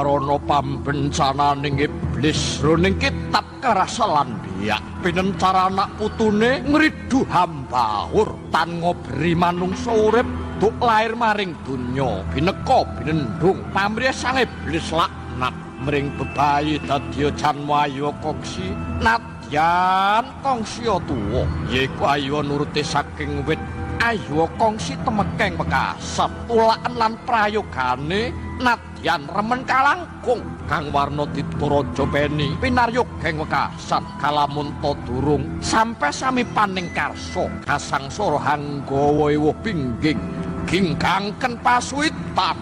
warana pambencananing iblis roning kitab karasalan biak pinencara anak putune ngridu hambahur tan ngobri manungsa urip duk lair maring donya bineka binendung pamrih sang iblis laknat mring bebayi dadya janwayu kongsi nadyan kongsi tuwa yaiku ayu nuruti saking wit ayo kongsi temekeng pekasat tulaan lan prayogane nadyan remen kalangkung kang warna dituraja peni pinaryogeng wekasan kalamun ta durung sampe sami paning karsa kasangsara hanggawa ewuh pingging gingkangken pasuwitan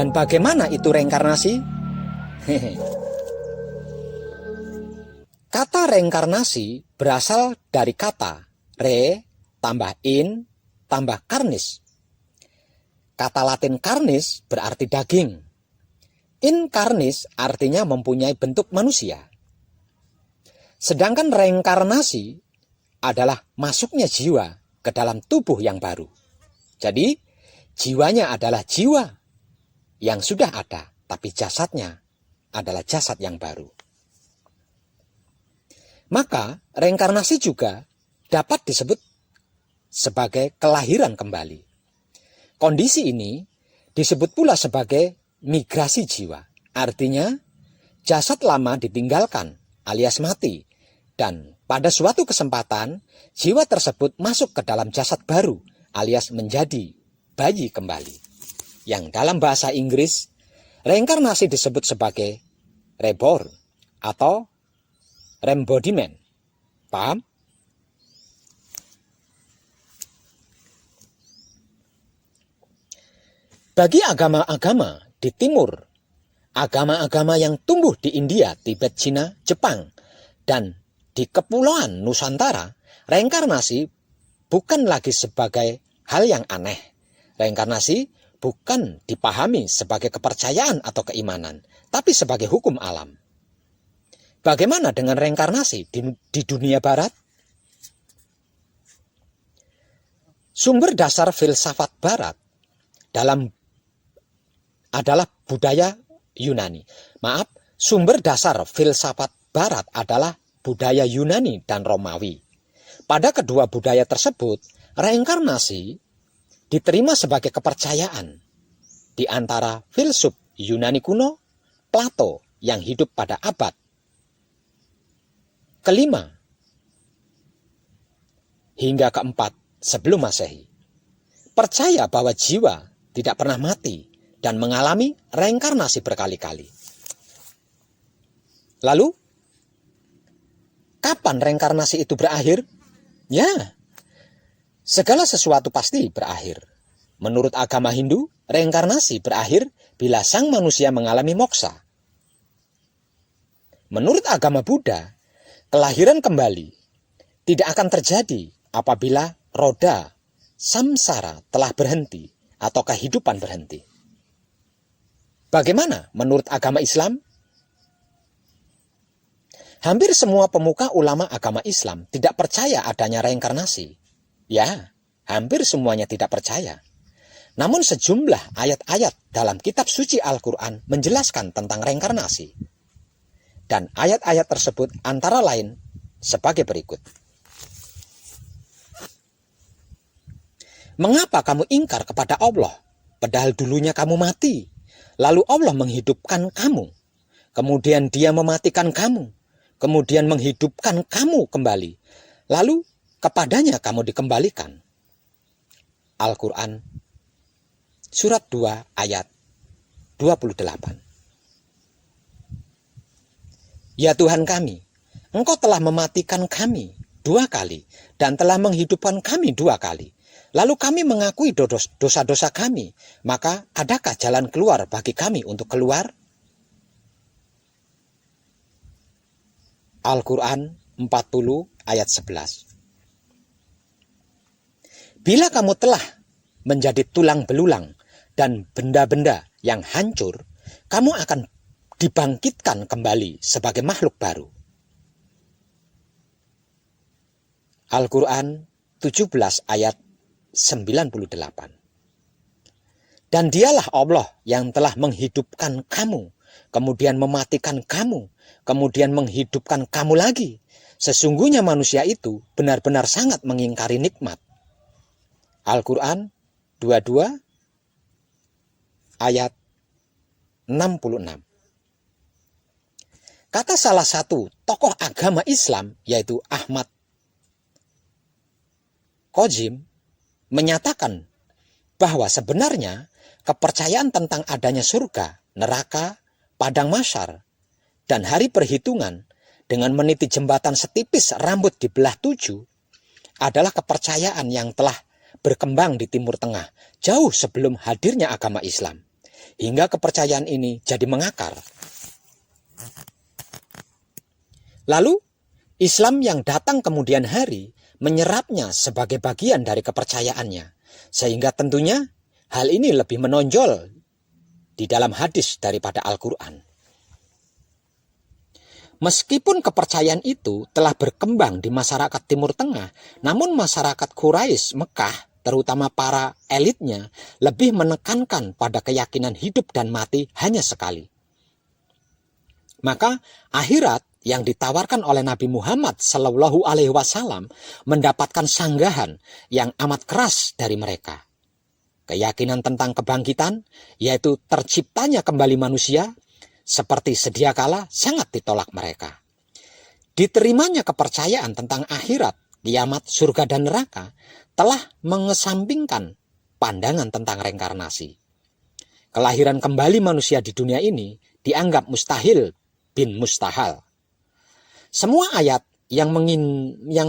Dan bagaimana itu reinkarnasi? Kata reinkarnasi berasal dari kata re tambah in tambah karnis. Kata Latin karnis berarti daging. Inkarnis artinya mempunyai bentuk manusia. Sedangkan reinkarnasi adalah masuknya jiwa ke dalam tubuh yang baru. Jadi jiwanya adalah jiwa yang sudah ada, tapi jasadnya adalah jasad yang baru. Maka reinkarnasi juga dapat disebut sebagai kelahiran kembali. Kondisi ini disebut pula sebagai migrasi jiwa. Artinya jasad lama ditinggalkan alias mati, dan pada suatu kesempatan jiwa tersebut masuk ke dalam jasad baru alias menjadi bayi kembali. Yang dalam bahasa Inggris, reinkarnasi disebut sebagai reborn atau rembodiment. Paham? Bagi agama-agama di timur, agama-agama yang tumbuh di India, Tibet, Cina, Jepang, dan di Kepulauan Nusantara, reinkarnasi bukan lagi sebagai hal yang aneh. Reinkarnasi bukan dipahami sebagai kepercayaan atau keimanan, tapi sebagai hukum alam. Bagaimana dengan reinkarnasi di dunia barat? Sumber dasar filsafat barat adalah budaya Yunani. Sumber dasar filsafat barat adalah budaya Yunani dan Romawi. Pada kedua budaya tersebut, reinkarnasi diterima sebagai kepercayaan di antara filsuf Yunani kuno, Plato yang hidup pada abad ke-5 hingga ke-4 sebelum Masehi. Percaya bahwa jiwa tidak pernah mati dan mengalami reinkarnasi berkali-kali. Lalu, kapan reinkarnasi itu berakhir? Ya, segala sesuatu pasti berakhir. Menurut agama Hindu, reinkarnasi berakhir bila sang manusia mengalami moksa. Menurut agama Buddha, kelahiran kembali tidak akan terjadi apabila roda samsara telah berhenti atau kehidupan berhenti. Bagaimana menurut agama Islam? Hampir semua pemuka ulama agama Islam tidak percaya adanya reinkarnasi. Ya, hampir semuanya tidak percaya. Namun sejumlah ayat-ayat dalam kitab suci Al-Quran menjelaskan tentang reinkarnasi. Dan ayat-ayat tersebut antara lain sebagai berikut. Mengapa kamu ingkar kepada Allah, padahal dulunya kamu mati? Lalu Allah menghidupkan kamu. Kemudian Dia mematikan kamu. Kemudian menghidupkan kamu kembali. Lalu kepadanya kamu dikembalikan. Al-Quran surat 2 ayat 28. Ya Tuhan kami, Engkau telah mematikan kami 2 kali dan telah menghidupkan kami 2 kali. Lalu kami mengakui dosa-dosa kami, maka adakah jalan keluar bagi kami untuk keluar? Al-Quran 40 ayat 11. Bila kamu telah menjadi tulang belulang dan benda-benda yang hancur, kamu akan dibangkitkan kembali sebagai makhluk baru. Al-Quran 17 ayat 98. Dan dialah Allah yang telah menghidupkan kamu, kemudian mematikan kamu, kemudian menghidupkan kamu lagi. Sesungguhnya manusia itu benar-benar sangat mengingkari nikmat. Al-Quran 22 ayat 66. Kata salah satu tokoh agama Islam, yaitu Ahmad Kozim, menyatakan bahwa sebenarnya kepercayaan tentang adanya surga, neraka, padang mahsyar, dan hari perhitungan dengan meniti jembatan setipis rambut di belah 7 adalah kepercayaan yang telah berkembang di Timur Tengah jauh sebelum hadirnya agama Islam. Hingga kepercayaan ini jadi mengakar. Lalu, Islam yang datang kemudian hari menyerapnya sebagai bagian dari kepercayaannya. Sehingga tentunya hal ini lebih menonjol di dalam hadis daripada Al-Quran. Meskipun kepercayaan itu telah berkembang di masyarakat Timur Tengah, namun masyarakat Quraisy Mekah, terutama para elitnya, lebih menekankan pada keyakinan hidup dan mati hanya sekali. Maka akhirat yang ditawarkan oleh Nabi Muhammad Shallallahu Alaihi Wasallam mendapatkan sanggahan yang amat keras dari mereka. Keyakinan tentang kebangkitan, yaitu terciptanya kembali manusia, seperti sedia kala sangat ditolak mereka. Diterimanya kepercayaan tentang akhirat, kiamat, surga dan neraka telah mengesampingkan pandangan tentang reinkarnasi. Kelahiran kembali manusia di dunia ini dianggap mustahil bin mustahal. Semua ayat yang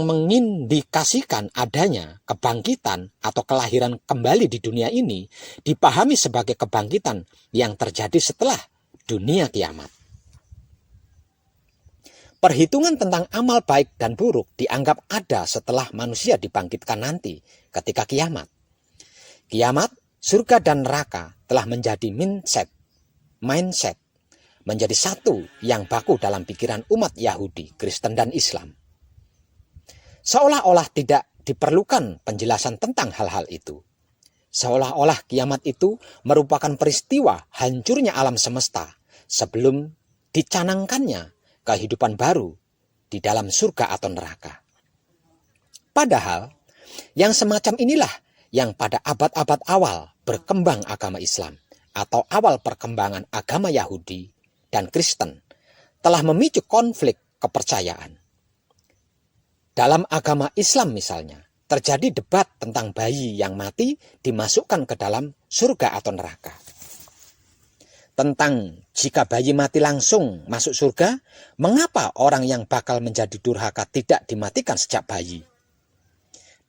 mengindikasikan adanya kebangkitan atau kelahiran kembali di dunia ini dipahami sebagai kebangkitan yang terjadi setelah dunia kiamat. Perhitungan tentang amal baik dan buruk dianggap ada setelah manusia dibangkitkan nanti ketika kiamat. Kiamat, surga dan neraka telah menjadi mindset, menjadi satu yang baku dalam pikiran umat Yahudi, Kristen dan Islam. Seolah-olah tidak diperlukan penjelasan tentang hal-hal itu. Seolah-olah kiamat itu merupakan peristiwa hancurnya alam semesta sebelum dicanangkannya kehidupan baru di dalam surga atau neraka. Padahal, yang semacam inilah yang pada abad-abad awal berkembang agama Islam atau awal perkembangan agama Yahudi dan Kristen telah memicu konflik kepercayaan. Dalam agama Islam misalnya, terjadi debat tentang bayi yang mati dimasukkan ke dalam surga atau neraka. Tentang jika bayi mati langsung masuk surga, mengapa orang yang bakal menjadi durhaka tidak dimatikan sejak bayi?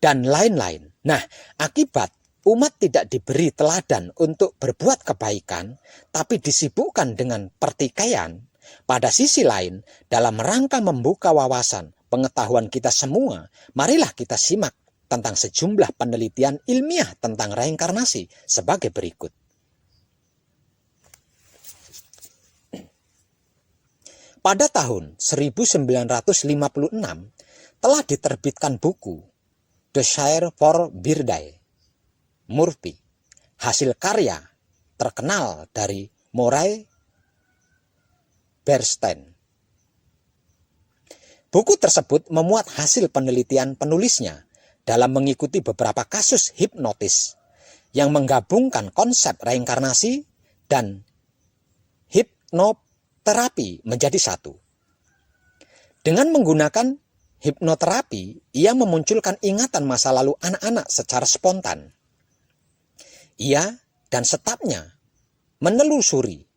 Dan lain-lain. Nah, akibat umat tidak diberi teladan untuk berbuat kebaikan, tapi disibukkan dengan pertikaian. Pada sisi lain, dalam rangka membuka wawasan pengetahuan kita semua, marilah kita simak tentang sejumlah penelitian ilmiah tentang reinkarnasi sebagai berikut. Pada tahun 1956 telah diterbitkan buku Desire for Birthday Murphy, hasil karya terkenal dari Murray Bernstein. Buku tersebut memuat hasil penelitian penulisnya dalam mengikuti beberapa kasus hipnotis yang menggabungkan konsep reinkarnasi dan hipnoterapi menjadi satu. Dengan menggunakan hipnoterapi, ia memunculkan ingatan masa lalu anak-anak secara spontan. Ia dan stafnya menelusuri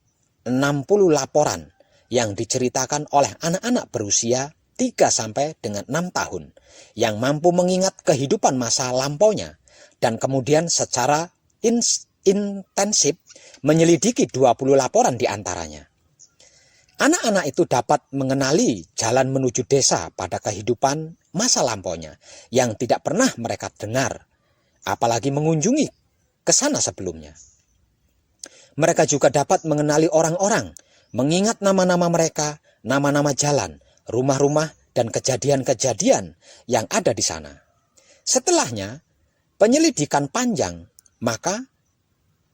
60 laporan yang diceritakan oleh anak-anak berusia 3 sampai dengan 6 tahun yang mampu mengingat kehidupan masa lampaunya dan kemudian secara intensif menyelidiki 20 laporan di antaranya. Anak-anak itu dapat mengenali jalan menuju desa pada kehidupan masa lampaunya yang tidak pernah mereka dengar, apalagi mengunjungi ke sana sebelumnya. Mereka juga dapat mengenali orang-orang, mengingat nama-nama mereka, nama-nama jalan, rumah-rumah, dan kejadian-kejadian yang ada di sana. Setelahnya,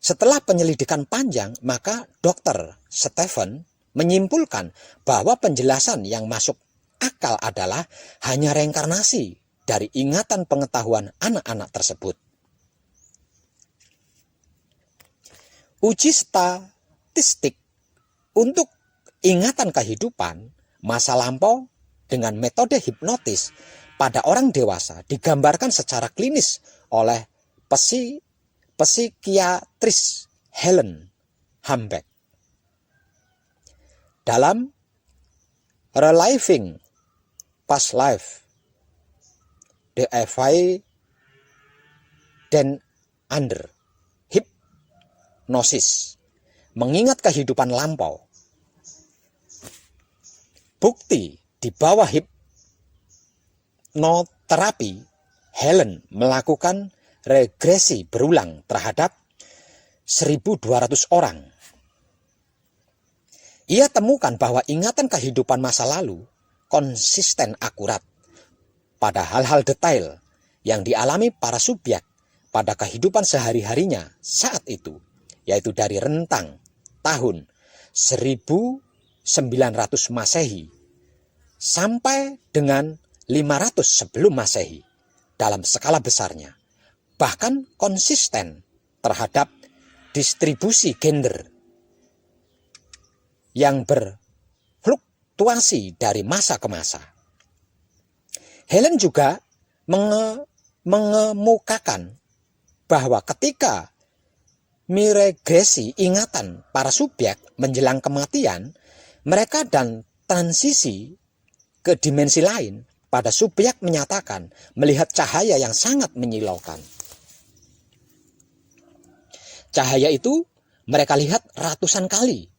setelah penyelidikan panjang, maka Dr. Stephen menyimpulkan bahwa penjelasan yang masuk akal adalah hanya reinkarnasi dari ingatan pengetahuan anak-anak tersebut. Uji statistik untuk ingatan kehidupan masa lampau dengan metode hipnotis pada orang dewasa digambarkan secara klinis oleh psikiatris Helen Hambeck. Dalam Reliving Past Life, The Effect dan Under Hypnosis, mengingat kehidupan lampau. Bukti di bawah hipnoterapi, Helen melakukan regresi berulang terhadap 1.200 orang. Ia temukan bahwa ingatan kehidupan masa lalu konsisten akurat pada hal-hal detail yang dialami para subjek pada kehidupan sehari-harinya saat itu, yaitu dari rentang tahun 1900 Masehi sampai dengan 500 sebelum Masehi dalam skala besarnya, bahkan konsisten terhadap distribusi gender yang berfluktuasi dari masa ke masa. Helen juga mengemukakan bahwa ketika miregresi ingatan para subjek menjelang kematian, mereka dan transisi ke dimensi lain, pada subjek menyatakan melihat cahaya yang sangat menyilaukan. Cahaya itu mereka lihat ratusan kali.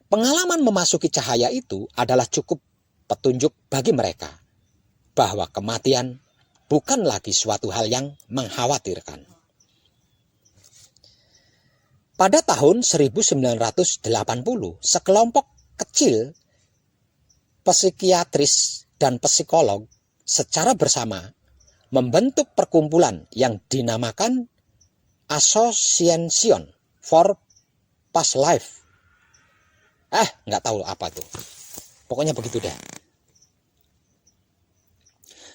Pengalaman memasuki cahaya itu adalah cukup petunjuk bagi mereka bahwa kematian bukan lagi suatu hal yang mengkhawatirkan. Pada tahun 1980, sekelompok kecil psikiatris dan psikolog secara bersama membentuk perkumpulan yang dinamakan Association for Past Life. Nggak tahu apa tuh. Pokoknya begitu deh.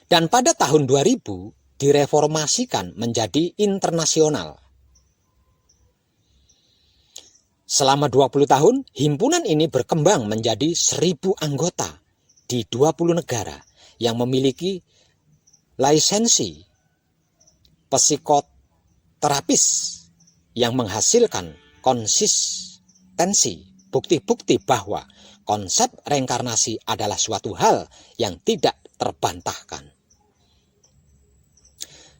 Dan pada tahun 2000 direformasikan menjadi internasional. Selama 20 tahun, himpunan ini berkembang menjadi 1.000 anggota di 20 negara yang memiliki lisensi psikoterapis yang menghasilkan konsistensi bukti-bukti bahwa konsep reinkarnasi adalah suatu hal yang tidak terbantahkan.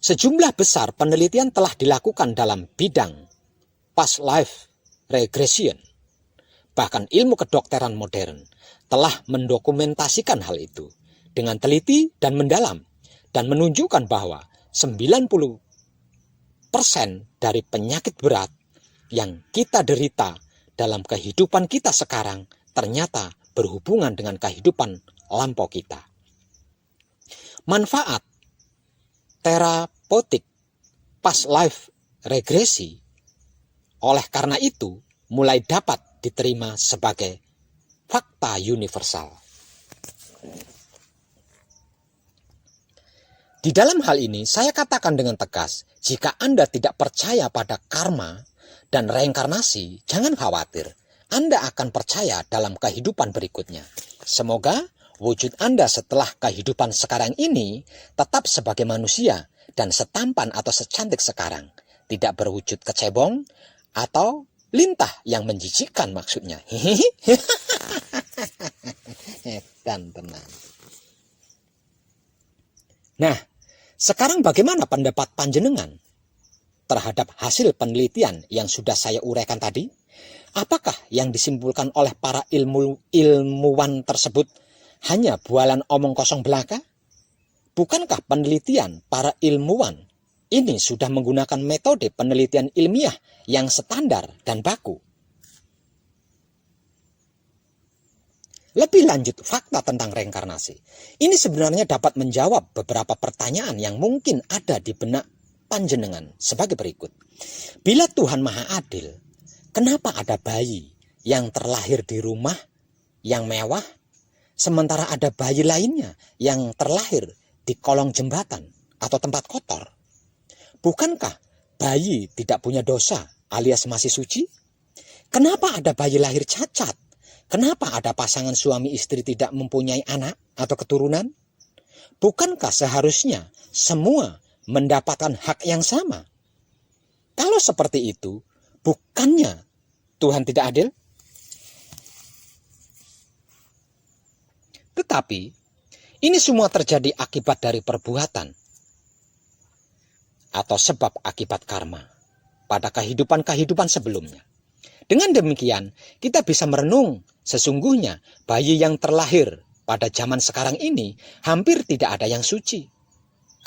Sejumlah besar penelitian telah dilakukan dalam bidang past life regression. Bahkan ilmu kedokteran modern telah mendokumentasikan hal itu dengan teliti dan mendalam dan menunjukkan bahwa 90% dari penyakit berat yang kita derita dalam kehidupan kita sekarang ternyata berhubungan dengan kehidupan lampau kita. Manfaat terapeutik past life regresi oleh karena itu mulai dapat diterima sebagai fakta universal. Di dalam hal ini saya katakan dengan tegas, jika Anda tidak percaya pada karma dan reinkarnasi, jangan khawatir, Anda akan percaya dalam kehidupan berikutnya. Semoga wujud Anda setelah kehidupan sekarang ini tetap sebagai manusia dan setampan atau secantik sekarang, tidak berwujud kecebong atau lintah yang menjijikkan maksudnya. Nah, sekarang bagaimana pendapat panjenengan terhadap hasil penelitian yang sudah saya uraikan tadi? Apakah yang disimpulkan oleh para ilmuwan tersebut hanya bualan omong kosong belaka? Bukankah penelitian para ilmuwan ini sudah menggunakan metode penelitian ilmiah yang standar dan baku? Lebih lanjut, fakta tentang reinkarnasi ini sebenarnya dapat menjawab beberapa pertanyaan yang mungkin ada di benak panjenengan sebagai berikut. Bila Tuhan Maha Adil, kenapa ada bayi yang terlahir di rumah yang mewah, sementara ada bayi lainnya yang terlahir di kolong jembatan atau tempat kotor? Bukankah bayi tidak punya dosa alias masih suci? Kenapa ada bayi lahir cacat? Kenapa ada pasangan suami istri tidak mempunyai anak atau keturunan? Bukankah seharusnya semua mendapatkan hak yang sama? Kalau seperti itu, bukannya Tuhan tidak adil? Tetapi ini semua terjadi akibat dari perbuatan atau sebab akibat karma pada kehidupan-kehidupan sebelumnya. Dengan demikian, kita bisa merenung sesungguhnya bayi yang terlahir pada zaman sekarang ini hampir tidak ada yang suci,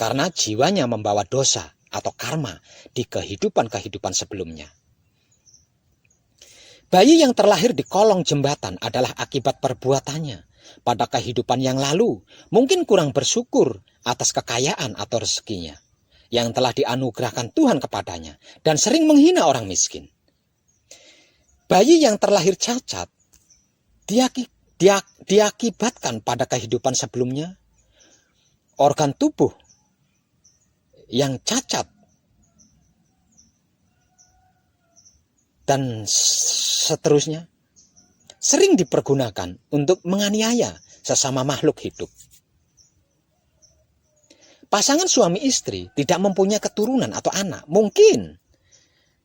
karena jiwanya membawa dosa atau karma di kehidupan-kehidupan sebelumnya. Bayi yang terlahir di kolong jembatan adalah akibat perbuatannya pada kehidupan yang lalu, mungkin kurang bersyukur atas kekayaan atau rezekinya yang telah dianugerahkan Tuhan kepadanya dan sering menghina orang miskin. Bayi yang terlahir cacat diakibatkan pada kehidupan sebelumnya, organ tubuh yang cacat dan seterusnya sering dipergunakan untuk menganiaya sesama makhluk hidup. Pasangan suami istri tidak mempunyai keturunan atau anak, mungkin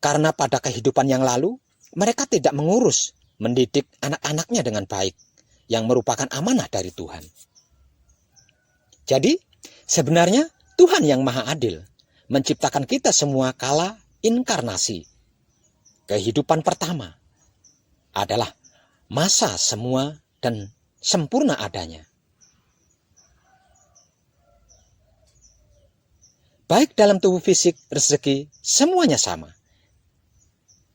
karena pada kehidupan yang lalu mereka tidak mengurus, mendidik anak-anaknya dengan baik, yang merupakan amanah dari Tuhan. Jadi, sebenarnya Tuhan yang Maha Adil menciptakan kita semua kala inkarnasi. Kehidupan pertama adalah masa semua dan sempurna adanya. Baik dalam tubuh fisik, rezeki, semuanya sama.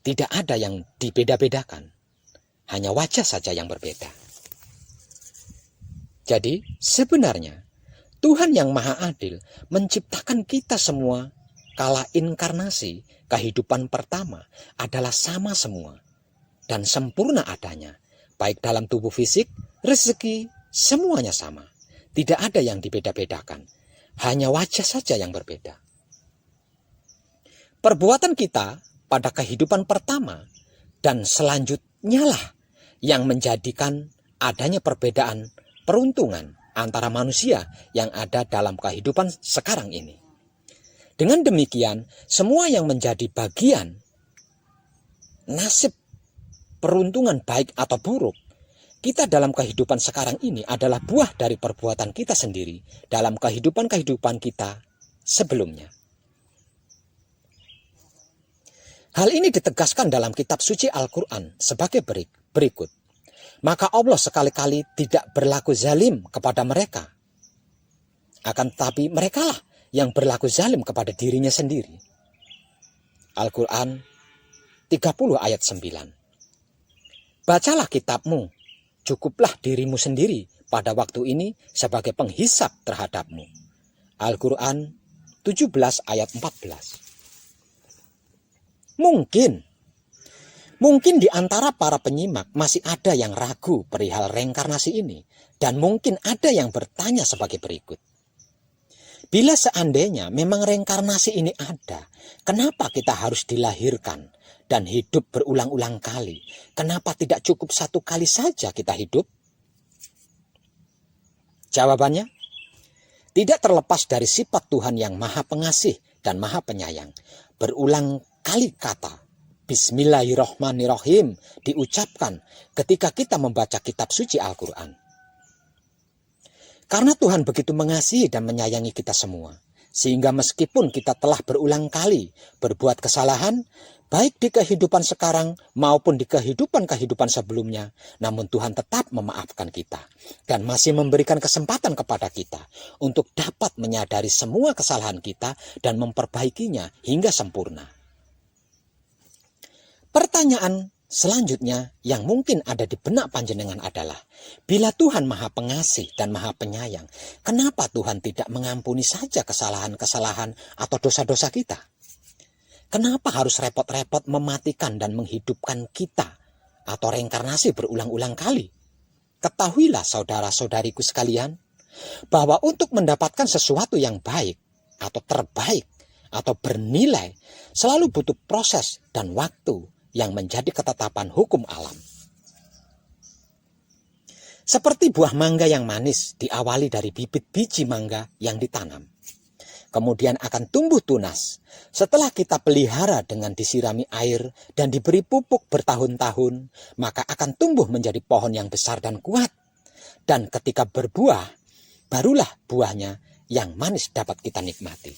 Tidak ada yang dibeda-bedakan. Hanya wajah saja yang berbeda. Jadi sebenarnya Tuhan yang Maha Adil menciptakan kita semua kala inkarnasi kehidupan pertama adalah sama semua dan sempurna adanya. Baik dalam tubuh fisik, rezeki, semuanya sama. Tidak ada yang dibeda-bedakan. Hanya wajah saja yang berbeda. Perbuatan kita pada kehidupan pertama dan selanjutnya lah yang menjadikan adanya perbedaan peruntungan antara manusia yang ada dalam kehidupan sekarang ini. Dengan demikian, semua yang menjadi bagian nasib peruntungan baik atau buruk kita dalam kehidupan sekarang ini adalah buah dari perbuatan kita sendiri dalam kehidupan-kehidupan kita sebelumnya. Hal ini ditegaskan dalam kitab suci Al-Quran sebagai berikut. Maka Allah sekali-kali tidak berlaku zalim kepada mereka. Akan tetapi merekalah yang berlaku zalim kepada dirinya sendiri. Al-Quran 30 ayat 9. Bacalah kitabmu, cukuplah dirimu sendiri pada waktu ini sebagai penghisap terhadapmu. Al-Quran 17 ayat 14. Mungkin di antara para penyimak masih ada yang ragu perihal reinkarnasi ini, dan mungkin ada yang bertanya sebagai berikut. Bila seandainya memang reinkarnasi ini ada, kenapa kita harus dilahirkan dan hidup berulang-ulang kali? Kenapa tidak cukup satu kali saja kita hidup? Jawabannya, tidak terlepas dari sifat Tuhan yang Maha Pengasih dan Maha Penyayang. Berulang kali kata Bismillahirrahmanirrahim diucapkan ketika kita membaca kitab suci Al-Quran. Karena Tuhan begitu mengasihi dan menyayangi kita semua, sehingga meskipun kita telah berulang kali berbuat kesalahan, baik di kehidupan sekarang maupun di kehidupan sebelumnya, namun Tuhan tetap memaafkan kita dan masih memberikan kesempatan kepada kita untuk dapat menyadari semua kesalahan kita dan memperbaikinya hingga sempurna. Pertanyaan selanjutnya yang mungkin ada di benak panjenengan adalah, bila Tuhan Maha Pengasih dan Maha Penyayang, kenapa Tuhan tidak mengampuni saja kesalahan-kesalahan atau dosa-dosa kita? Kenapa harus repot-repot mematikan dan menghidupkan kita atau reinkarnasi berulang-ulang kali? Ketahuilah saudara-saudariku sekalian, bahwa untuk mendapatkan sesuatu yang baik atau terbaik atau bernilai selalu butuh proses dan waktu yang menjadi ketetapan hukum alam. Seperti buah mangga yang manis diawali dari bibit biji mangga yang ditanam, kemudian akan tumbuh tunas. Setelah kita pelihara dengan disirami air dan diberi pupuk bertahun-tahun, maka akan tumbuh menjadi pohon yang besar dan kuat. Dan ketika berbuah, barulah buahnya yang manis dapat kita nikmati.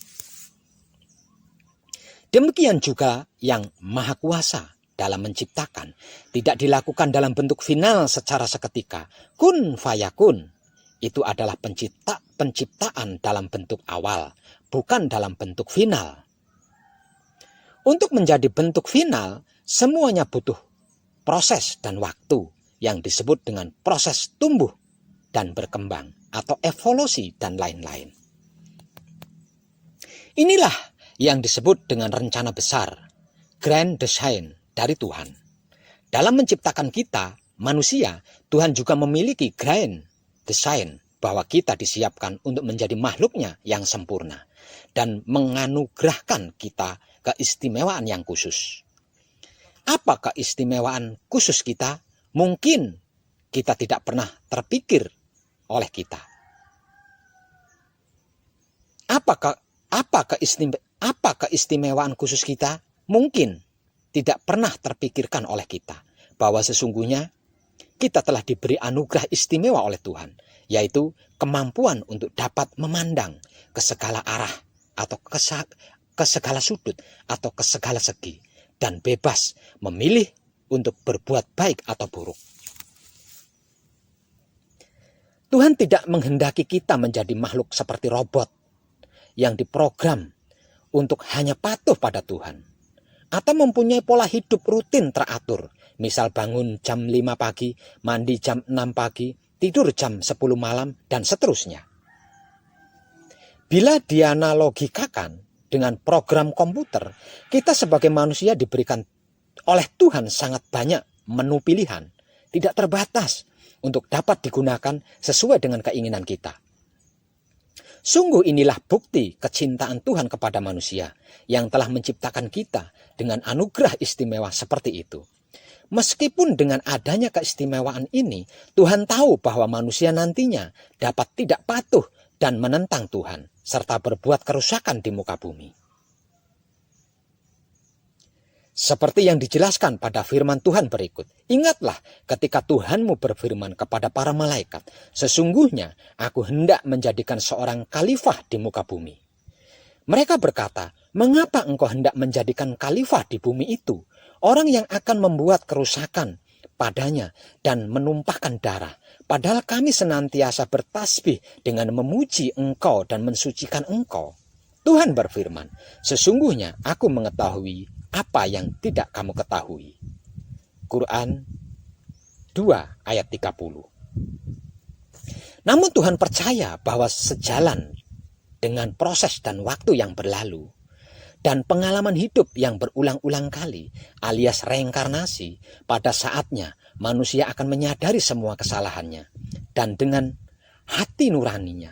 Demikian juga yang Maha Kuasa dalam menciptakan tidak dilakukan dalam bentuk final secara seketika. Kun fayakun, itu adalah penciptaan dalam bentuk awal, bukan dalam bentuk final. Untuk menjadi bentuk final, semuanya butuh proses dan waktu yang disebut dengan proses tumbuh dan berkembang atau evolusi dan lain-lain. Inilah yang disebut dengan rencana besar, grand design dari Tuhan. Dalam menciptakan kita, manusia, Tuhan juga memiliki grand design bahwa kita disiapkan untuk menjadi makhluknya yang sempurna dan menganugerahkan kita keistimewaan yang khusus. Apa keistimewaan khusus kita? Mungkin kita tidak pernah terpikir oleh kita. Apa keistimewaan khusus kita? Mungkin tidak pernah terpikirkan oleh kita, bahwa sesungguhnya kita telah diberi anugerah istimewa oleh Tuhan, yaitu kemampuan untuk dapat memandang ke segala arah atau ke segala sudut atau ke segala segi, dan bebas memilih untuk berbuat baik atau buruk. Tuhan tidak menghendaki kita menjadi makhluk seperti robot yang diprogram untuk hanya patuh pada Tuhan, atau mempunyai pola hidup rutin teratur, misal bangun jam 5 pagi, mandi jam 6 pagi, tidur jam 10 malam, dan seterusnya. Bila dianalogikakan dengan program komputer, kita sebagai manusia diberikan oleh Tuhan sangat banyak menu pilihan, tidak terbatas untuk dapat digunakan sesuai dengan keinginan kita. Sungguh inilah bukti kecintaan Tuhan kepada manusia yang telah menciptakan kita dengan anugerah istimewa seperti itu. Meskipun dengan adanya keistimewaan ini, Tuhan tahu bahwa manusia nantinya dapat tidak patuh dan menentang Tuhan, serta berbuat kerusakan di muka bumi. Seperti yang dijelaskan pada firman Tuhan berikut. Ingatlah ketika Tuhanmu berfirman kepada para malaikat, sesungguhnya aku hendak menjadikan seorang khalifah di muka bumi. Mereka berkata, mengapa engkau hendak menjadikan khalifah di bumi itu? Orang yang akan membuat kerusakan padanya dan menumpahkan darah. Padahal kami senantiasa bertasbih dengan memuji engkau dan mensucikan engkau. Tuhan berfirman, sesungguhnya aku mengetahui apa yang tidak kamu ketahui. Quran 2 ayat 30. Namun Tuhan percaya bahwa sejalan dengan proses dan waktu yang berlalu dan pengalaman hidup yang berulang-ulang kali alias reinkarnasi, pada saatnya manusia akan menyadari semua kesalahannya, dan dengan hati nuraninya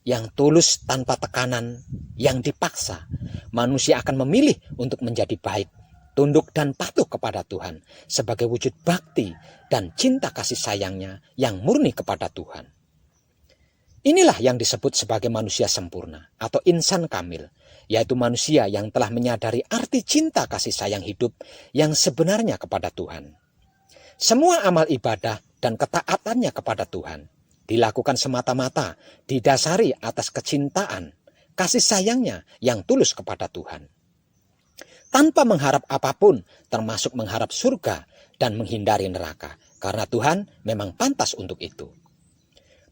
yang tulus tanpa tekanan yang dipaksa, manusia akan memilih untuk menjadi baik, tunduk dan patuh kepada Tuhan sebagai wujud bakti dan cinta kasih sayangnya yang murni kepada Tuhan. Inilah yang disebut sebagai manusia sempurna atau insan kamil, yaitu manusia yang telah menyadari arti cinta kasih sayang hidup yang sebenarnya kepada Tuhan. Semua amal ibadah dan ketaatannya kepada Tuhan dilakukan semata-mata didasari atas kecintaan, kasih sayangnya yang tulus kepada Tuhan. Tanpa mengharap apapun, termasuk mengharap surga dan menghindari neraka, karena Tuhan memang pantas untuk itu.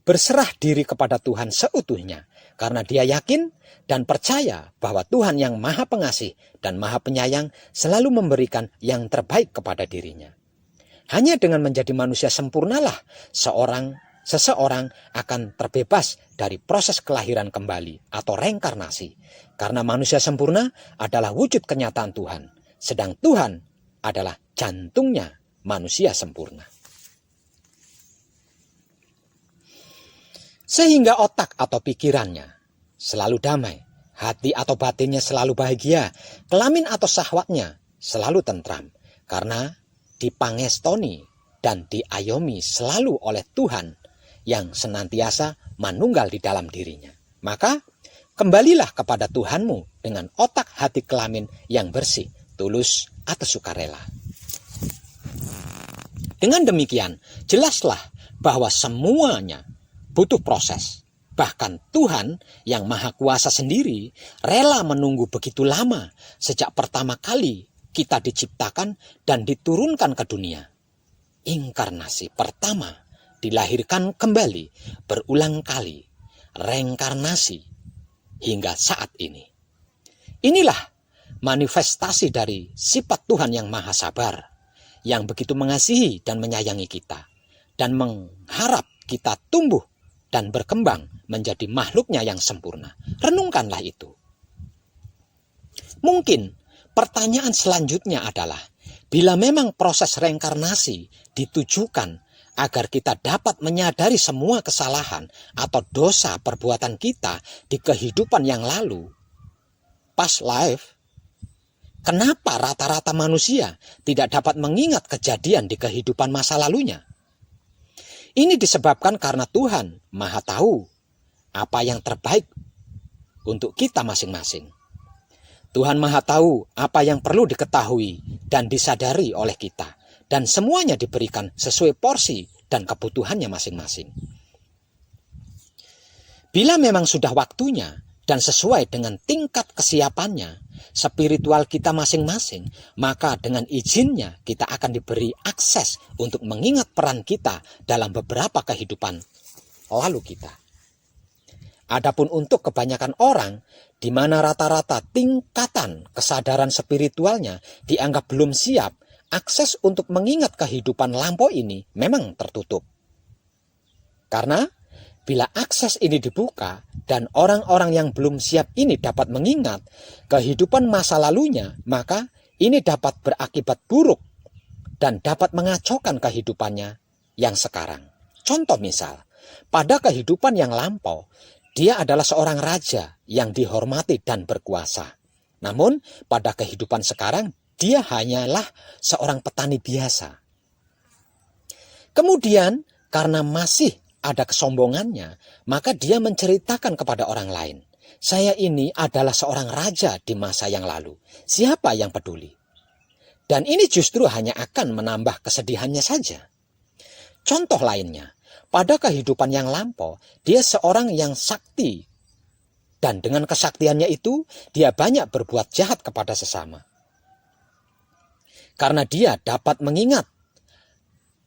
Berserah diri kepada Tuhan seutuhnya, karena dia yakin dan percaya bahwa Tuhan yang Maha Pengasih dan Maha Penyayang selalu memberikan yang terbaik kepada dirinya. Hanya dengan menjadi manusia sempurnalah seseorang akan terbebas dari proses kelahiran kembali atau reinkarnasi. Karena manusia sempurna adalah wujud kenyataan Tuhan, sedang Tuhan adalah jantungnya manusia sempurna. Sehingga otak atau pikirannya selalu damai, hati atau batinnya selalu bahagia, kelamin atau syahwatnya selalu tentram, karena dipangestoni dan diayomi selalu oleh Tuhan yang senantiasa manunggal di dalam dirinya. Maka kembalilah kepada Tuhanmu dengan otak hati kelamin yang bersih, tulus atau sukarela. Dengan demikian, jelaslah bahwa semuanya butuh proses. Bahkan Tuhan yang Maha Kuasa sendiri rela menunggu begitu lama sejak pertama kali kita diciptakan dan diturunkan ke dunia. Inkarnasi pertama, dilahirkan kembali, berulang kali, reinkarnasi, hingga saat ini. Inilah manifestasi dari sifat Tuhan yang Maha Sabar, yang begitu mengasihi dan menyayangi kita, dan mengharap kita tumbuh dan berkembang menjadi makhluknya yang sempurna. Renungkanlah itu. Mungkin pertanyaan selanjutnya adalah, bila memang proses reinkarnasi ditujukan agar kita dapat menyadari semua kesalahan atau dosa perbuatan kita di kehidupan yang lalu, past life, kenapa rata-rata manusia tidak dapat mengingat kejadian di kehidupan masa lalunya? Ini disebabkan karena Tuhan Maha tahu apa yang terbaik untuk kita masing-masing. Tuhan Maha tahu apa yang perlu diketahui dan disadari oleh kita, dan semuanya diberikan sesuai porsi dan kebutuhannya masing-masing. Bila memang sudah waktunya dan sesuai dengan tingkat kesiapannya, spiritual kita masing-masing, maka dengan izinnya kita akan diberi akses untuk mengingat peran kita dalam beberapa kehidupan lalu kita. Adapun untuk kebanyakan orang, di mana rata-rata tingkatan kesadaran spiritualnya dianggap belum siap, akses untuk mengingat kehidupan lampau ini memang tertutup. Karena bila akses ini dibuka dan orang-orang yang belum siap ini dapat mengingat kehidupan masa lalunya, maka ini dapat berakibat buruk dan dapat mengacaukan kehidupannya yang sekarang. Contoh misal, pada kehidupan yang lampau, dia adalah seorang raja yang dihormati dan berkuasa. Namun pada kehidupan sekarang, dia hanyalah seorang petani biasa. Kemudian karena masih ada kesombongannya, maka dia menceritakan kepada orang lain, saya ini adalah seorang raja di masa yang lalu. Siapa yang peduli? Dan ini justru hanya akan menambah kesedihannya saja. Contoh lainnya, pada kehidupan yang lampau, dia seorang yang sakti. Dan dengan kesaktiannya itu, dia banyak berbuat jahat kepada sesama. Karena dia dapat mengingat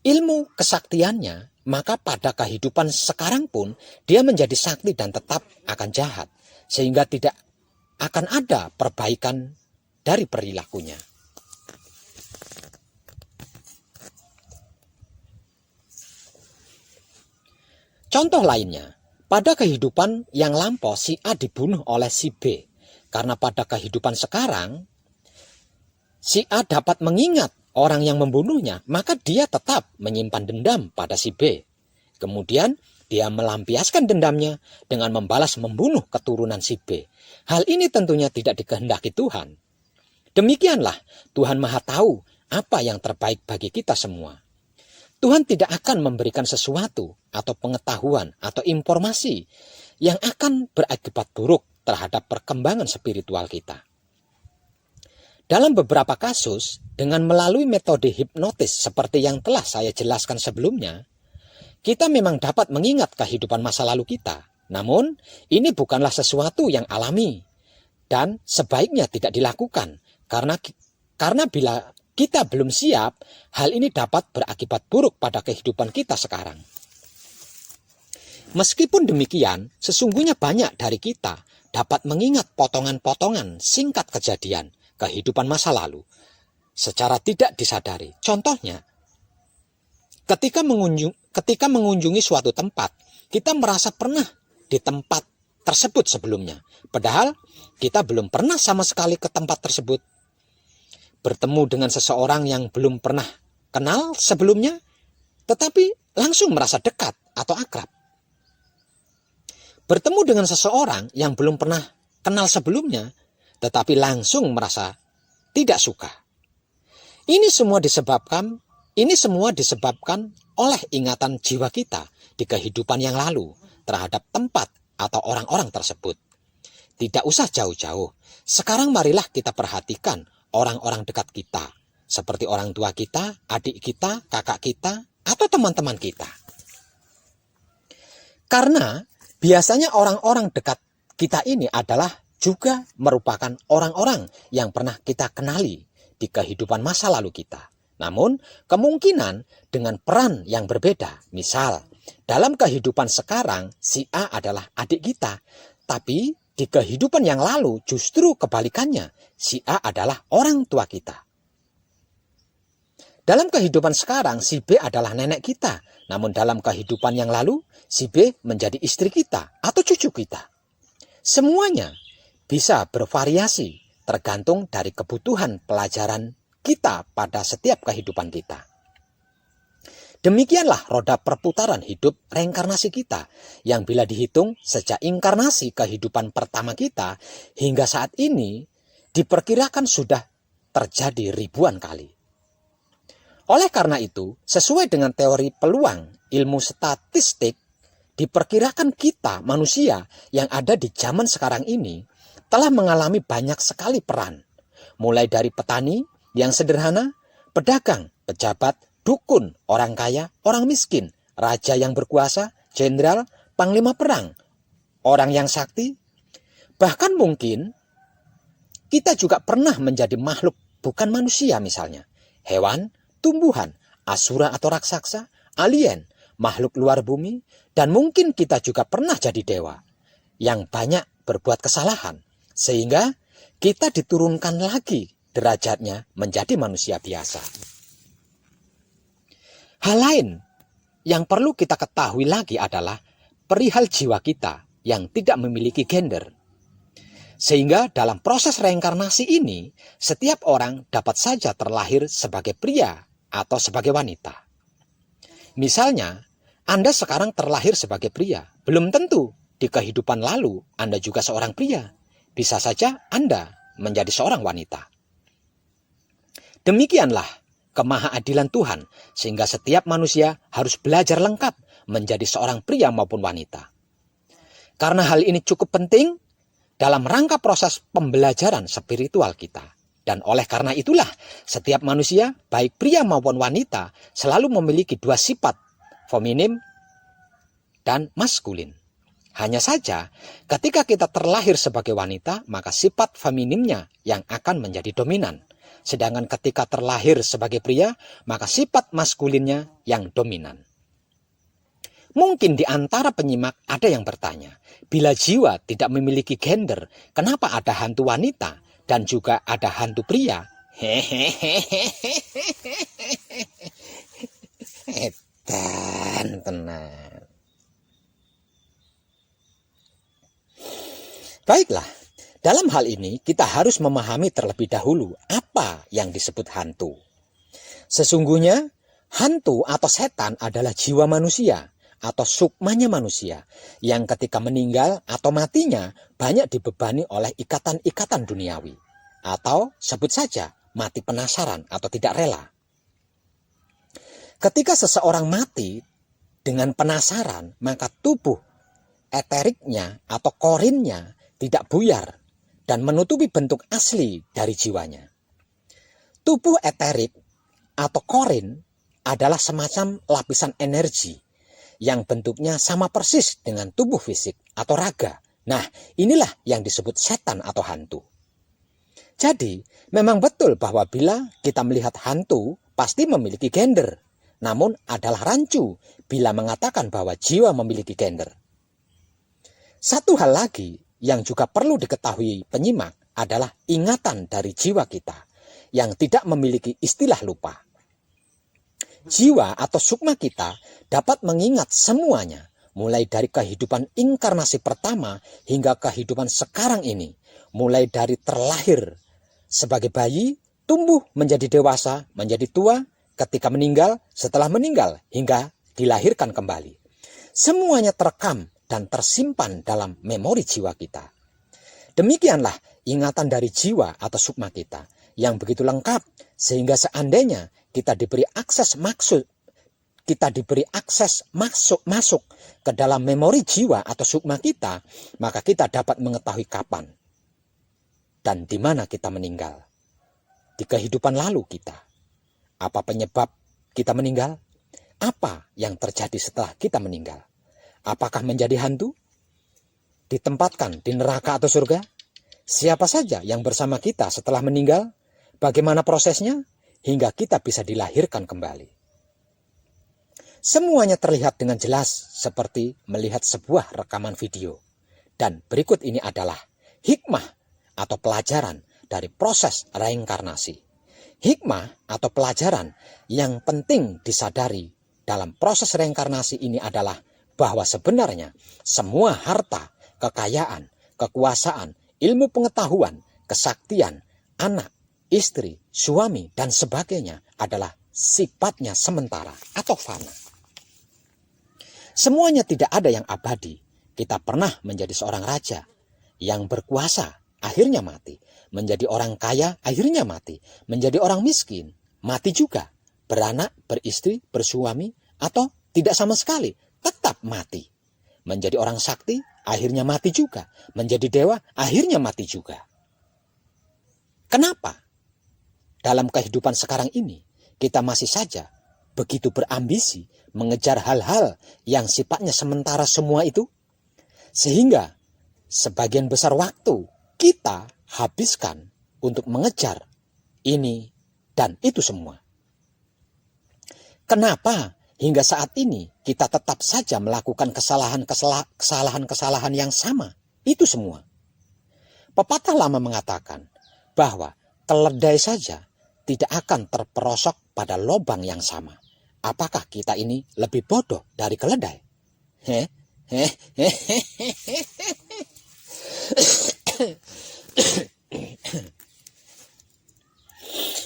ilmu kesaktiannya, maka pada kehidupan sekarang pun, dia menjadi sakti dan tetap akan jahat. Sehingga tidak akan ada perbaikan dari perilakunya. Contoh lainnya, pada kehidupan yang lampau si A dibunuh oleh si B. Karena pada kehidupan sekarang, si A dapat mengingat orang yang membunuhnya, maka dia tetap menyimpan dendam pada si B. Kemudian dia melampiaskan dendamnya dengan membalas membunuh keturunan si B. Hal ini tentunya tidak dikehendaki Tuhan. Demikianlah Tuhan Maha tahu apa yang terbaik bagi kita semua. Tuhan tidak akan memberikan sesuatu atau pengetahuan atau informasi yang akan berakibat buruk terhadap perkembangan spiritual kita. Dalam beberapa kasus, dengan melalui metode hipnotis seperti yang telah saya jelaskan sebelumnya, kita memang dapat mengingat kehidupan masa lalu kita. Namun, ini bukanlah sesuatu yang alami dan sebaiknya tidak dilakukan karena bila kita belum siap, hal ini dapat berakibat buruk pada kehidupan kita sekarang. Meskipun demikian, sesungguhnya banyak dari kita dapat mengingat potongan-potongan singkat kejadian kehidupan masa lalu secara tidak disadari. Contohnya, ketika mengunjungi suatu tempat, kita merasa pernah di tempat tersebut sebelumnya. Padahal kita belum pernah sama sekali ke tempat tersebut. Bertemu dengan seseorang yang belum pernah kenal sebelumnya, tetapi langsung merasa dekat atau akrab. Bertemu dengan seseorang yang belum pernah kenal sebelumnya, tetapi langsung merasa tidak suka. Ini semua disebabkan oleh ingatan jiwa kita di kehidupan yang lalu terhadap tempat atau orang-orang tersebut. Tidak usah jauh-jauh. Sekarang marilah kita perhatikan orang-orang dekat kita, seperti orang tua kita, adik kita, kakak kita, atau teman-teman kita. Karena biasanya orang-orang dekat kita ini adalah juga merupakan orang-orang yang pernah kita kenali di kehidupan masa lalu kita. Namun, kemungkinan dengan peran yang berbeda. Misal, dalam kehidupan sekarang, si A adalah adik kita. Tapi, di kehidupan yang lalu justru kebalikannya. Si A adalah orang tua kita. Dalam kehidupan sekarang, si B adalah nenek kita. Namun dalam kehidupan yang lalu, si B menjadi istri kita atau cucu kita. Semuanya bisa bervariasi tergantung dari kebutuhan pelajaran kita pada setiap kehidupan kita. Demikianlah roda perputaran hidup reinkarnasi kita yang bila dihitung sejak inkarnasi kehidupan pertama kita hingga saat ini diperkirakan sudah terjadi ribuan kali. Oleh karena itu, sesuai dengan teori peluang ilmu statistik, diperkirakan kita manusia yang ada di zaman sekarang ini telah mengalami banyak sekali peran. Mulai dari petani yang sederhana, pedagang, pejabat, dukun, orang kaya, orang miskin, raja yang berkuasa, jenderal, panglima perang, orang yang sakti. Bahkan mungkin kita juga pernah menjadi makhluk bukan manusia misalnya. Hewan, tumbuhan, asura atau raksasa, alien, makhluk luar bumi, dan mungkin kita juga pernah jadi dewa yang banyak berbuat kesalahan, sehingga kita diturunkan lagi derajatnya menjadi manusia biasa. Hal lain yang perlu kita ketahui lagi adalah perihal jiwa kita yang tidak memiliki gender. Sehingga dalam proses reinkarnasi ini, setiap orang dapat saja terlahir sebagai pria atau sebagai wanita. Misalnya, Anda sekarang terlahir sebagai pria. Belum tentu di kehidupan lalu Anda juga seorang pria. Bisa saja Anda menjadi seorang wanita. Demikianlah kemahaadilan Tuhan, sehingga setiap manusia harus belajar lengkap menjadi seorang pria maupun wanita. Karena hal ini cukup penting dalam rangka proses pembelajaran spiritual kita. Dan oleh karena itulah, setiap manusia, baik pria maupun wanita, selalu memiliki dua sifat, feminim dan maskulin. Hanya saja, ketika kita terlahir sebagai wanita, maka sifat feminimnya yang akan menjadi dominan. Sedangkan ketika terlahir sebagai pria, maka sifat maskulinnya yang dominan. Mungkin di antara penyimak ada yang bertanya, bila jiwa tidak memiliki gender, kenapa ada hantu wanita dan juga ada hantu pria? Tenang. Baiklah, dalam hal ini kita harus memahami terlebih dahulu apa yang disebut hantu. Sesungguhnya, hantu atau setan adalah jiwa manusia atau sukmanya manusia yang ketika meninggal atau matinya banyak dibebani oleh ikatan-ikatan duniawi. Atau sebut saja mati penasaran atau tidak rela. Ketika seseorang mati dengan penasaran, maka tubuh eteriknya atau korinnya tidak buyar dan menutupi bentuk asli dari jiwanya. Tubuh eterik atau korin adalah semacam lapisan energi yang bentuknya sama persis dengan tubuh fisik atau raga. Nah, inilah yang disebut setan atau hantu. Jadi, memang betul bahwa bila kita melihat hantu, pasti memiliki gender. Namun adalah rancu bila mengatakan bahwa jiwa memiliki gender. Satu hal lagi yang juga perlu diketahui penyimak adalah ingatan dari jiwa kita yang tidak memiliki istilah lupa. Jiwa atau sukma kita dapat mengingat semuanya, mulai dari kehidupan inkarnasi pertama hingga kehidupan sekarang ini, mulai dari terlahir sebagai bayi, tumbuh menjadi dewasa, menjadi tua, ketika meninggal, setelah meninggal, hingga dilahirkan kembali. Semuanya terekam dan tersimpan dalam memori jiwa kita. Demikianlah ingatan dari jiwa atau sukma kita yang begitu lengkap sehingga seandainya kita diberi akses masuk ke dalam memori jiwa atau sukma kita, maka kita dapat mengetahui kapan dan di mana kita meninggal. Di kehidupan lalu kita. Apa penyebab kita meninggal? Apa yang terjadi setelah kita meninggal? Apakah menjadi hantu? Ditempatkan di neraka atau surga? Siapa saja yang bersama kita setelah meninggal? Bagaimana prosesnya? Hingga kita bisa dilahirkan kembali. Semuanya terlihat dengan jelas seperti melihat sebuah rekaman video. Dan berikut ini adalah hikmah atau pelajaran dari proses reinkarnasi. Hikmah atau pelajaran yang penting disadari dalam proses reinkarnasi ini adalah bahwa sebenarnya semua harta, kekayaan, kekuasaan, ilmu pengetahuan, kesaktian, anak, istri, suami, dan sebagainya adalah sifatnya sementara atau fana. Semuanya tidak ada yang abadi. Kita pernah menjadi seorang raja yang berkuasa, akhirnya mati. Menjadi orang kaya, akhirnya mati. Menjadi orang miskin, mati juga. Beranak, beristri, bersuami, atau tidak sama sekali, tetap mati. Menjadi orang sakti, akhirnya mati juga. Menjadi dewa, akhirnya mati juga. Kenapa? Dalam kehidupan sekarang ini, kita masih saja begitu berambisi mengejar hal-hal yang sifatnya sementara semua itu. Sehingga sebagian besar waktu kita habiskan untuk mengejar ini dan itu semua. Kenapa hingga saat ini kita tetap saja melakukan kesalahan-kesalahan yang sama? Itu semua. Pepatah lama mengatakan bahwa keledai saja tidak akan terperosok pada lubang yang sama. Apakah kita ini lebih bodoh dari keledai?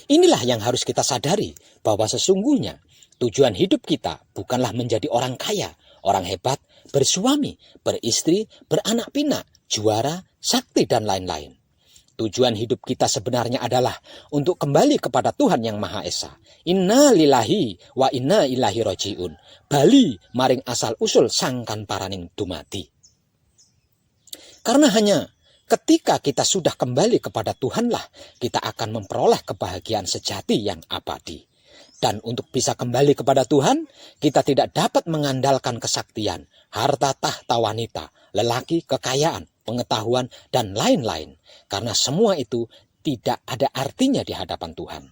Inilah yang harus kita sadari, bahwa sesungguhnya tujuan hidup kita bukanlah menjadi orang kaya, orang hebat, bersuami, beristri, beranak pinak, juara, sakti, dan lain-lain. Tujuan hidup kita sebenarnya adalah untuk kembali kepada Tuhan Yang Maha Esa. Inna lillahi wa inna ilaihi rajiun. Bali maring asal usul sangkan paraning dumati. Karena hanya ketika kita sudah kembali kepada Tuhanlah, kita akan memperoleh kebahagiaan sejati yang abadi. Dan untuk bisa kembali kepada Tuhan, kita tidak dapat mengandalkan kesaktian, harta tahta wanita, lelaki, kekayaan, pengetahuan, dan lain-lain. Karena semua itu tidak ada artinya di hadapan Tuhan.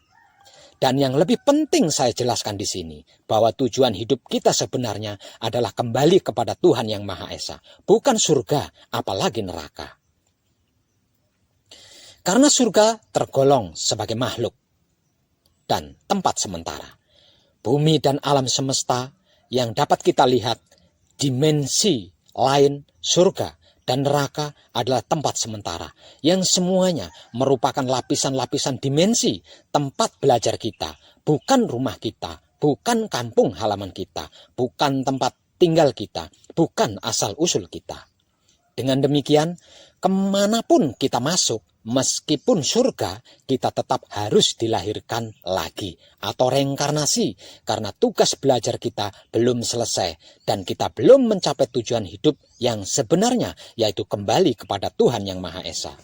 Dan yang lebih penting saya jelaskan di sini, bahwa tujuan hidup kita sebenarnya adalah kembali kepada Tuhan Yang Maha Esa. Bukan surga, apalagi neraka. Karena surga tergolong sebagai makhluk dan tempat sementara. Bumi dan alam semesta yang dapat kita lihat, dimensi lain surga dan neraka adalah tempat sementara. Yang semuanya merupakan lapisan-lapisan dimensi tempat belajar kita. Bukan rumah kita, bukan kampung halaman kita, bukan tempat tinggal kita, bukan asal-usul kita. Dengan demikian, kemanapun kita masuk, meskipun surga, kita tetap harus dilahirkan lagi atau reinkarnasi karena tugas belajar kita belum selesai dan kita belum mencapai tujuan hidup yang sebenarnya, yaitu kembali kepada Tuhan Yang Maha Esa.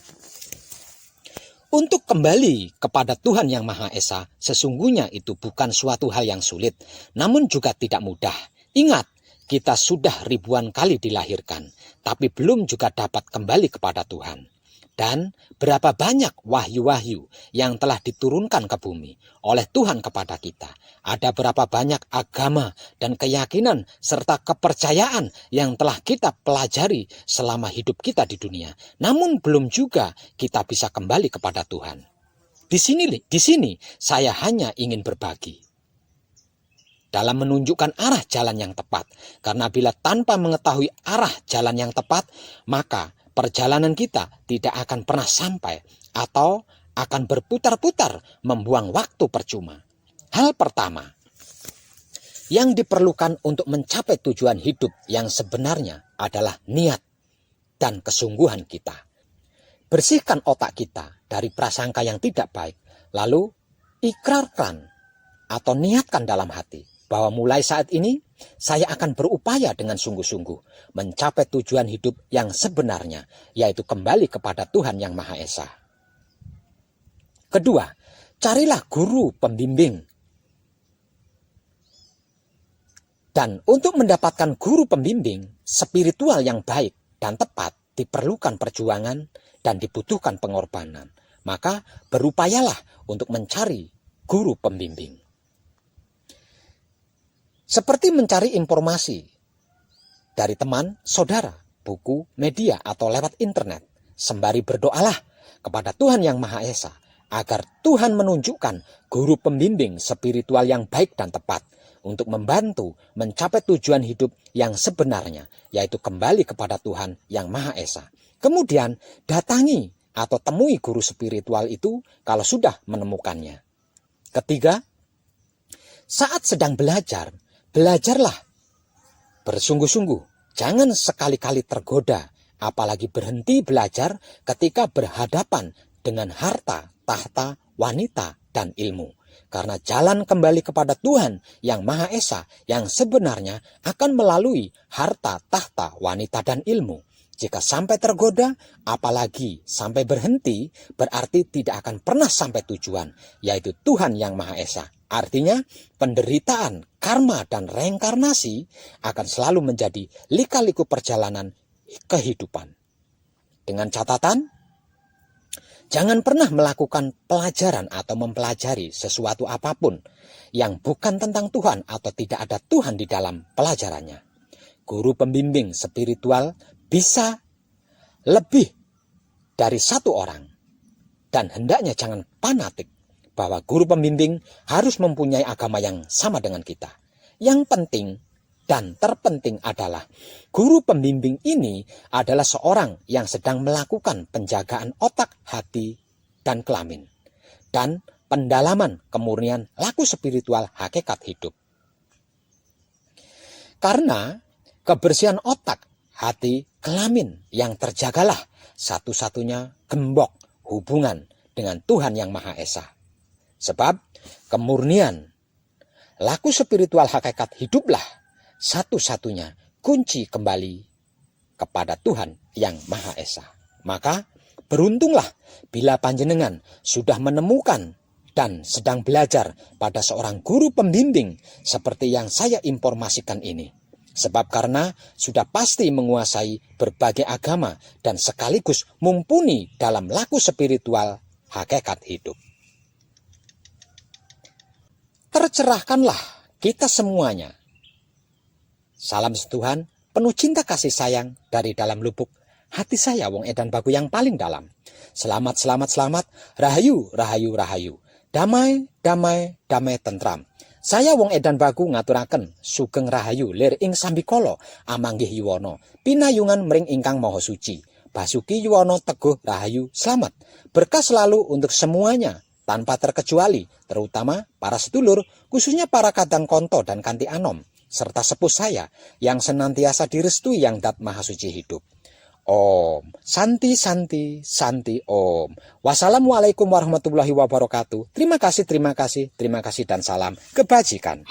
Untuk kembali kepada Tuhan Yang Maha Esa, sesungguhnya itu bukan suatu hal yang sulit, namun juga tidak mudah. Ingat, kita sudah ribuan kali dilahirkan, tapi belum juga dapat kembali kepada Tuhan. Dan berapa banyak wahyu-wahyu yang telah diturunkan ke bumi oleh Tuhan kepada kita. Ada berapa banyak agama dan keyakinan serta kepercayaan yang telah kita pelajari selama hidup kita di dunia. Namun belum juga kita bisa kembali kepada Tuhan. Di sini saya hanya ingin berbagi dalam menunjukkan arah jalan yang tepat. Karena bila tanpa mengetahui arah jalan yang tepat, maka perjalanan kita tidak akan pernah sampai atau akan berputar-putar membuang waktu percuma. Hal pertama yang diperlukan untuk mencapai tujuan hidup yang sebenarnya adalah niat dan kesungguhan kita. Bersihkan otak kita dari prasangka yang tidak baik, lalu ikrarkan atau niatkan dalam hati bahwa mulai saat ini saya akan berupaya dengan sungguh-sungguh mencapai tujuan hidup yang sebenarnya, yaitu kembali kepada Tuhan Yang Maha Esa. Kedua, carilah guru pembimbing. Dan untuk mendapatkan guru pembimbing spiritual yang baik dan tepat diperlukan perjuangan dan dibutuhkan pengorbanan. Maka berupayalah untuk mencari guru pembimbing. Seperti mencari informasi dari teman, saudara, buku, media, atau lewat internet. Sembari berdoalah kepada Tuhan Yang Maha Esa agar Tuhan menunjukkan guru pembimbing spiritual yang baik dan tepat untuk membantu mencapai tujuan hidup yang sebenarnya, yaitu kembali kepada Tuhan Yang Maha Esa. Kemudian datangi atau temui guru spiritual itu kalau sudah menemukannya. Ketiga, saat sedang belajar, belajarlah bersungguh-sungguh. Jangan sekali-kali tergoda, apalagi berhenti belajar ketika berhadapan dengan harta, tahta, wanita, dan ilmu. Karena jalan kembali kepada Tuhan Yang Maha Esa yang sebenarnya akan melalui harta, tahta, wanita, dan ilmu. Jika sampai tergoda, apalagi sampai berhenti, berarti tidak akan pernah sampai tujuan, yaitu Tuhan Yang Maha Esa. Artinya, penderitaan, karma, dan reinkarnasi akan selalu menjadi lika-liku perjalanan kehidupan. Dengan catatan, jangan pernah melakukan pelajaran atau mempelajari sesuatu apapun yang bukan tentang Tuhan atau tidak ada Tuhan di dalam pelajarannya. Guru pembimbing spiritual bisa lebih dari satu orang, dan hendaknya jangan fanatik bahwa guru pembimbing harus mempunyai agama yang sama dengan kita. Yang penting dan terpenting adalah guru pembimbing ini adalah seorang yang sedang melakukan penjagaan otak, hati, dan kelamin, dan pendalaman kemurnian laku spiritual hakikat hidup. Karena kebersihan otak, hati, kelamin yang terjagalah satu-satunya gembok hubungan dengan Tuhan Yang Maha Esa. Sebab kemurnian laku spiritual hakikat hiduplah satu-satunya kunci kembali kepada Tuhan Yang Maha Esa. Maka beruntunglah bila panjenengan sudah menemukan dan sedang belajar pada seorang guru pembimbing seperti yang saya informasikan ini. Sebab karena sudah pasti menguasai berbagai agama dan sekaligus mumpuni dalam laku spiritual hakikat hidup. Tercerahkanlah kita semuanya. Salam sentuhan penuh cinta kasih sayang dari dalam lubuk hati saya, Wong Edan Bagu yang paling dalam. Selamat, selamat, selamat. Rahayu, rahayu, rahayu. Damai, damai, damai tentram. Saya Wong Edan Bagu ngaturaken sugeng rahayu lir ing sambikala amanggih yuwana pinayungan mring ingkang maha suci. Basuki yuwana teguh rahayu selamat. Berkah selalu untuk semuanya tanpa terkecuali, terutama para sedulur, khususnya para kadang konto dan kanti anom, serta sepuh saya yang senantiasa direstui Yang Dat Maha Suci hidup. Om, santi, santi, santi, om. Wassalamualaikum warahmatullahi wabarakatuh. Terima kasih, terima kasih, terima kasih, dan salam kebajikan.